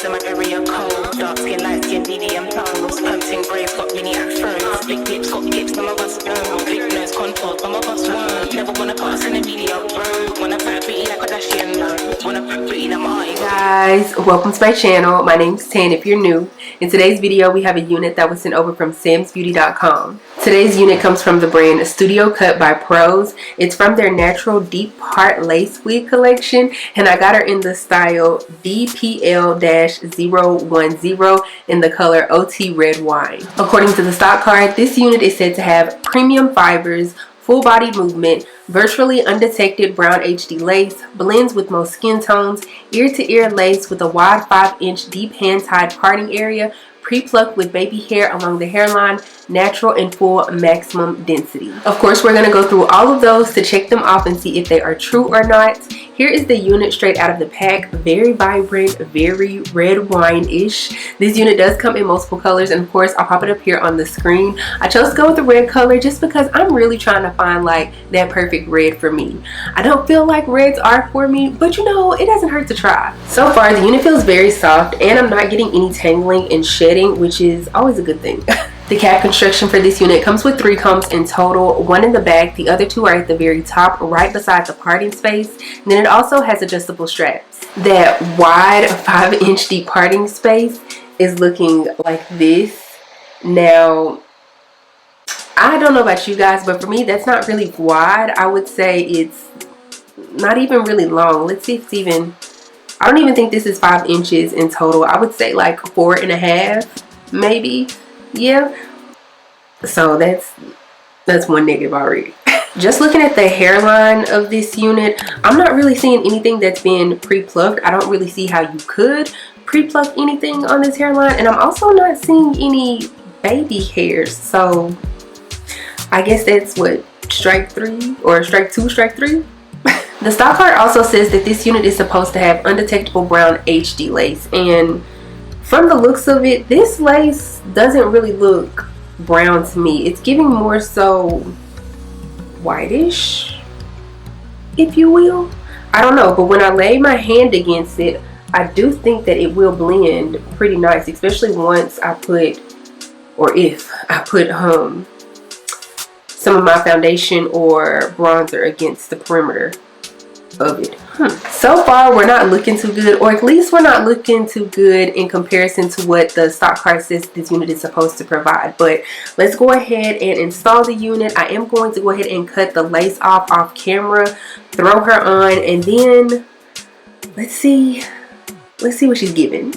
in my area cold. Dark skin, light skin, medium tones. Pumping braids, got mini afros. Big lips, got lips, some of us don't. Big nose, contours, some of us won't. Never wanna put us in the media, bro. Wanna put pretty like a Kardashian, no. Wanna put pretty like my guys, welcome to my channel. My name's Tan if you're new. In today's video, we have a unit that was sent over from Samsbeauty.com. Today's unit comes from the brand Studio Cut by Pros. It's from their natural deep part lace wig collection, and I got her in the style DLP-010 in the color OT Red Wine. According to the stock card, this unit is said to have premium fibers, full body movement, virtually undetected brown HD lace, blends with most skin tones, ear-to-ear lace with a wide 5-inch deep hand-tied parting area, pre-plucked with baby hair along the hairline, natural and full maximum density. Of course, we're going to go through all of those to check them off and see if they are true or not. Here is the unit straight out of the pack. Very vibrant, very red wine-ish. This unit does come in multiple colors, and of course, I'll pop it up here on the screen. I chose to go with the red color just because I'm really trying to find like that perfect red for me. I don't feel like reds are for me, but you know, it doesn't hurt to try. So far, the unit feels very soft, and I'm not getting any tangling and shedding, which is always a good thing. The cap construction for this unit comes with 3 combs in total, 1 in the back, the other 2 are at the very top, right beside the parting space. And then it also has adjustable straps. That wide 5-inch deep parting space is looking like this. Now, I don't know about you guys, but for me, that's not really wide. I would say it's not even really long. Let's see if it's even, I don't even think this is 5 inches in total. I would say like 4.5, maybe. Yeah, so that's one negative already. Just looking at the hairline of this unit, I'm not really seeing anything that's been pre-plucked. I don't really see how you could pre-pluck anything on this hairline, and I'm also not seeing any baby hairs. So I guess that's what, strike 3 or strike 2, strike 3. The stock card also says that this unit is supposed to have undetectable brown HD lace, and from the looks of it, this lace doesn't really look brown to me. It's giving more so whitish, if you will. I don't know, but when I lay my hand against it, I do think that it will blend pretty nice, especially once I put, or if I put some of my foundation or bronzer against the perimeter of it. So far, we're not looking too good, or at least we're not looking too good in comparison to what the stock card says this unit is supposed to provide. But let's go ahead and install the unit. I am going to go ahead and cut the lace off camera, throw her on, and then let's see what she's giving.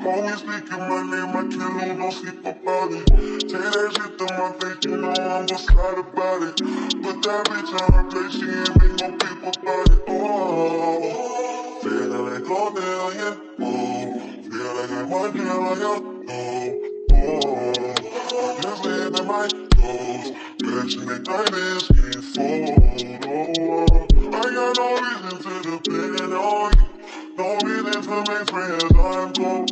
Always speaking my name, I can't lose, don't sleep about it. Say that shit to my face, you know I'm gonna slide about it. Put that bitch on her place, she ain't make no peep about it. Oh, feeling like a million. Oh, feel like I want you like a just leave the mic closed. Catching the diamonds, skin fold. I got no reason to depend on you. No reason to make friends, I'm cold.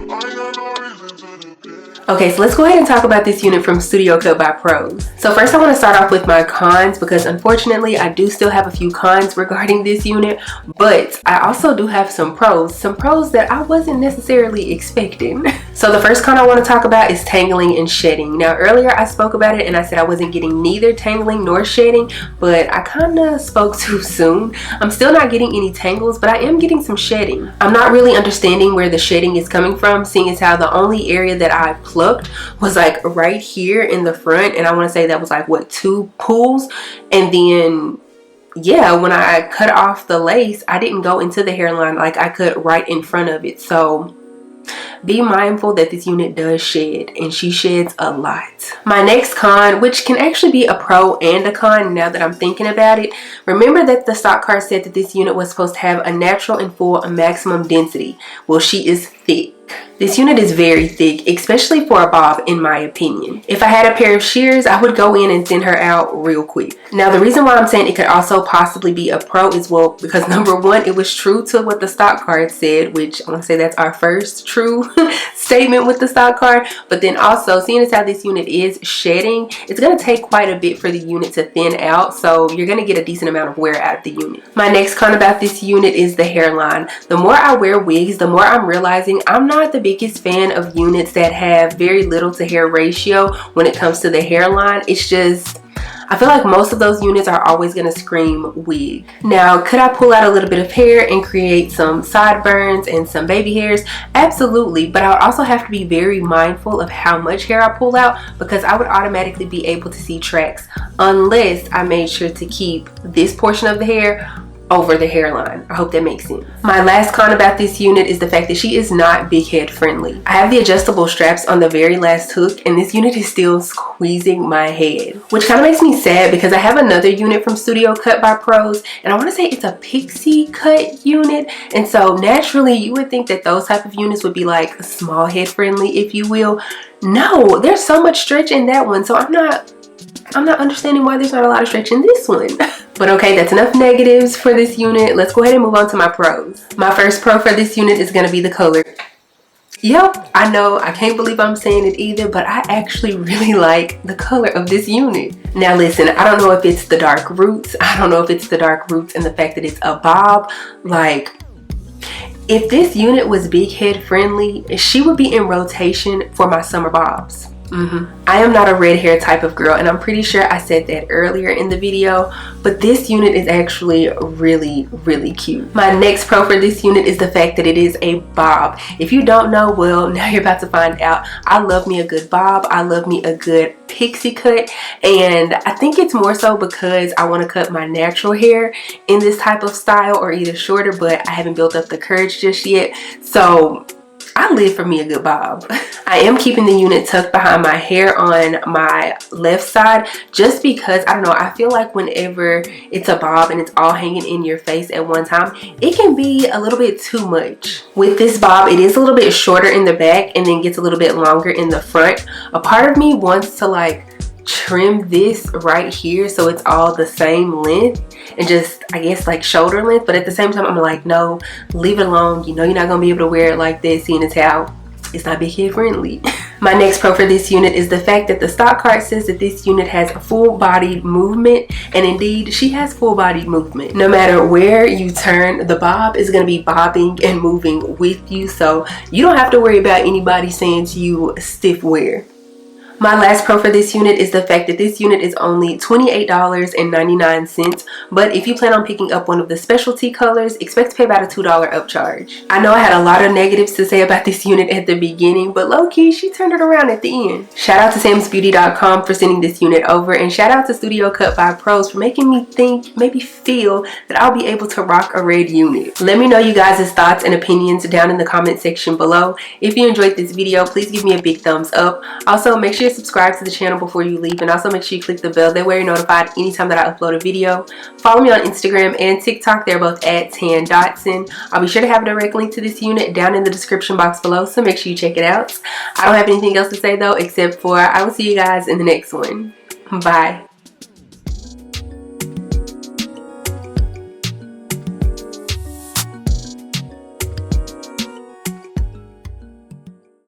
I got no reason to depend. Okay, so let's go ahead and talk about this unit from Studio Cut by Pros. So first I want to start off with my cons, because unfortunately I do still have a few cons regarding this unit, but I also do have some pros that I wasn't necessarily expecting. So the first con I want to talk about is tangling and shedding. Now earlier I spoke about it and I said I wasn't getting neither tangling nor shedding, but I kind of spoke too soon. I'm still not getting any tangles, but I am getting some shedding. I'm not really understanding where the shedding is coming from, seeing as how the only area that I plucked was like right here in the front, and I want to say that was like what, 2 pulls, and then yeah, when I cut off the lace, I didn't go into the hairline, like I cut right in front of it. So be mindful that this unit does shed, and she sheds a lot. My next con, which can actually be a pro and a con now that I'm thinking about it, remember that the stock card said that this unit was supposed to have a natural and full maximum density. Well, she is thick. This unit is very thick, especially for a bob in my opinion. If I had a pair of shears, I would go in and thin her out real quick. Now the reason why I'm saying it could also possibly be a pro is, well, because number one, it was true to what the stock card said, which I want to say that's our first true statement with the stock card. But then also, seeing as how this unit is shedding, it's going to take quite a bit for the unit to thin out, so you're going to get a decent amount of wear out of the unit. My next con about this unit is the hairline. The more I wear wigs, the more I'm realizing I'm not the biggest fan of units that have very little to hair ratio when it comes to the hairline. It's just, I feel like most of those units are always going to scream wig. Now, could I pull out a little bit of hair and create some sideburns and some baby hairs? Absolutely, but I would also have to be very mindful of how much hair I pull out, because I would automatically be able to see tracks unless I made sure to keep this portion of the hair over the hairline. I hope that makes sense. My last con about this unit is the fact that she is not big head friendly. I have the adjustable straps on the very last hook, and this unit is still squeezing my head, which kind of makes me sad because I have another unit from Studio Cut by Pros, and I want to say it's a pixie cut unit, and so naturally you would think that those type of units would be like small head friendly, if you will. No, there's so much stretch in that one, so I'm not understanding why there's not a lot of stretch in this one. But okay, that's enough negatives for this unit. Let's go ahead and move on to my pros. My first pro for this unit is going to be the color. Yep, I know, I can't believe I'm saying it either, but I actually really like the color of this unit. Now listen, I don't know if it's the dark roots. I don't know if it's the dark roots and the fact that it's a bob. Like, if this unit was big head friendly, she would be in rotation for my summer bobs. I am not a red hair type of girl, and I'm pretty sure I said that earlier in the video, but this unit is actually really, really cute. My next pro for this unit is the fact that it is a bob. If you don't know, well, now you're about to find out. I love me a good bob. I love me a good pixie cut, and I think it's more so because I want to cut my natural hair in this type of style, or either shorter, but I haven't built up the courage just yet, so I live for me a good bob. I am keeping the unit tucked behind my hair on my left side, just because, I don't know, I feel like whenever it's a bob and it's all hanging in your face at one time, it can be a little bit too much. With this bob, it is a little bit shorter in the back and then gets a little bit longer in the front. A part of me wants to like trim this right here so it's all the same length and just, I guess, like shoulder length, but at the same time I'm like, no, leave it alone. You know you're not gonna be able to wear it like this, seeing as how it's not big head friendly. My next pro for this unit is the fact that the stock card says that this unit has full body movement, and indeed she has full body movement. No matter where you turn, the bob is going to be bobbing and moving with you, so you don't have to worry about anybody saying to you stiff wear. My last pro for this unit is the fact that this unit is only $28.99, but if you plan on picking up one of the specialty colors, expect to pay about a $2 upcharge. I know I had a lot of negatives to say about this unit at the beginning, but low-key, she turned it around at the end. Shout out to Samsbeauty.com for sending this unit over, and shout out to Studio Cut by Pros for making me think, maybe feel, that I'll be able to rock a red unit. Let me know you guys' thoughts and opinions down in the comment section below. If you enjoyed this video, please give me a big thumbs up. Also, make sure subscribe to the channel before you leave, and also make sure you click the bell, that way you're notified anytime that I upload a video. Follow me on Instagram and TikTok, they're both at @Dotson. I'll be sure to have a direct link to this unit down in the description box below, so make sure you check it out. I don't have anything else to say though, except for I will see you guys in the next one. Bye.